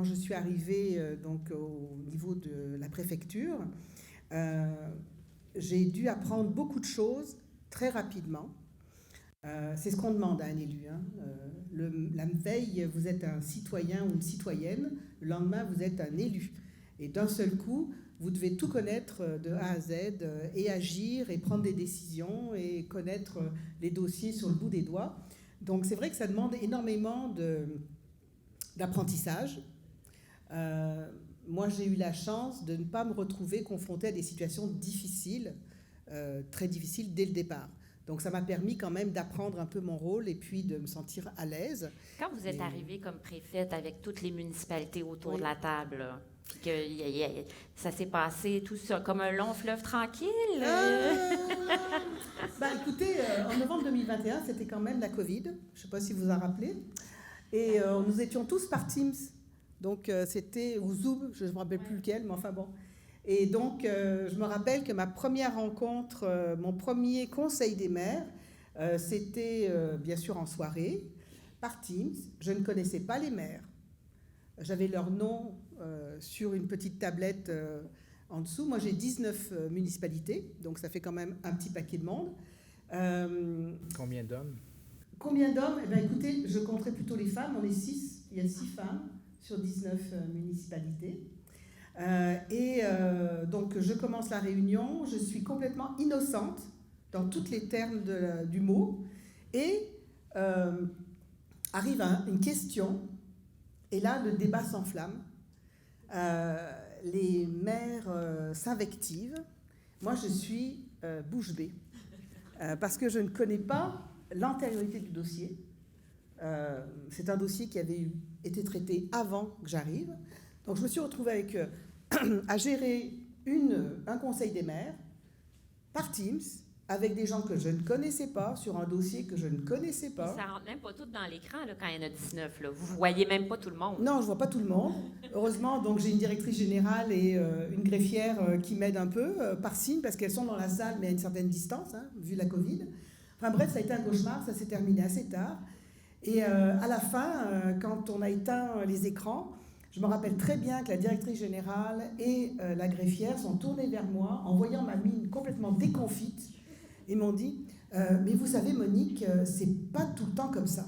quand je suis arrivée donc au niveau de la préfecture, j'ai dû apprendre beaucoup de choses très rapidement. C'est ce qu'on demande à un élu. Hein. La veille, vous êtes un citoyen ou une citoyenne. Le lendemain, vous êtes un élu. Et d'un seul coup, vous devez tout connaître de A à Z et agir et prendre des décisions et connaître les dossiers sur le bout des doigts. Donc c'est vrai que ça demande énormément d'apprentissage. Moi, j'ai eu la chance de ne pas me retrouver confrontée à des situations difficiles, très difficiles dès le départ. Donc ça m'a permis quand même d'apprendre un peu mon rôle et puis de me sentir à l'aise. Quand vous êtes arrivée comme préfète avec toutes les municipalités autour Oui. de la table, là, puis que ça s'est passé tout ça comme un long fleuve tranquille? Écoutez, en novembre 2021, c'était quand même la COVID. Je ne sais pas si vous en rappelez. Et nous étions tous par Teams. Donc c'était ou Zoom, je ne me rappelle plus lequel, mais enfin bon. Et donc, je me rappelle que ma première rencontre, mon premier conseil des maires, c'était bien sûr en soirée, par Teams. Je ne connaissais pas les maires. J'avais leur nom sur une petite tablette en dessous. Moi, j'ai 19 municipalités, donc ça fait quand même un petit paquet de monde. Combien d'hommes? Combien d'hommes? Eh bien, écoutez, je compterai plutôt les femmes. On est 6. Il y a 6 femmes sur 19 municipalités. Donc je commence la réunion, je suis complètement innocente dans tous les termes du mot, et arrive une question, et là le débat s'enflamme. Les maires s'invectivent. Moi je suis bouche bée, parce que je ne connais pas l'antériorité du dossier. C'est un dossier qui avait été traité avant que j'arrive. Donc je me suis retrouvée à gérer un conseil des maires par Teams avec des gens que je ne connaissais pas sur un dossier que je ne connaissais pas. Ça rentre même pas tout dans l'écran là, quand il y en a 19. Là. Vous voyez même pas tout le monde. Non, je vois pas tout le monde. Heureusement, donc j'ai une directrice générale et une greffière qui m'aident un peu par signe parce qu'elles sont dans la salle mais à une certaine distance, hein, vu la Covid. Enfin bref, ça a été un cauchemar, ça s'est terminé assez tard. Et à la fin, quand on a éteint les écrans, je me rappelle très bien que la directrice générale et la greffière sont tournées vers moi en voyant ma mine complètement déconfite et m'ont dit « Mais vous savez, Monique, c'est pas tout le temps comme ça. »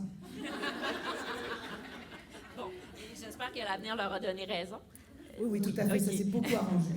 Bon, j'espère que l'avenir leur a donné raison. Oui, tout à fait, ça s'est beaucoup arrangé.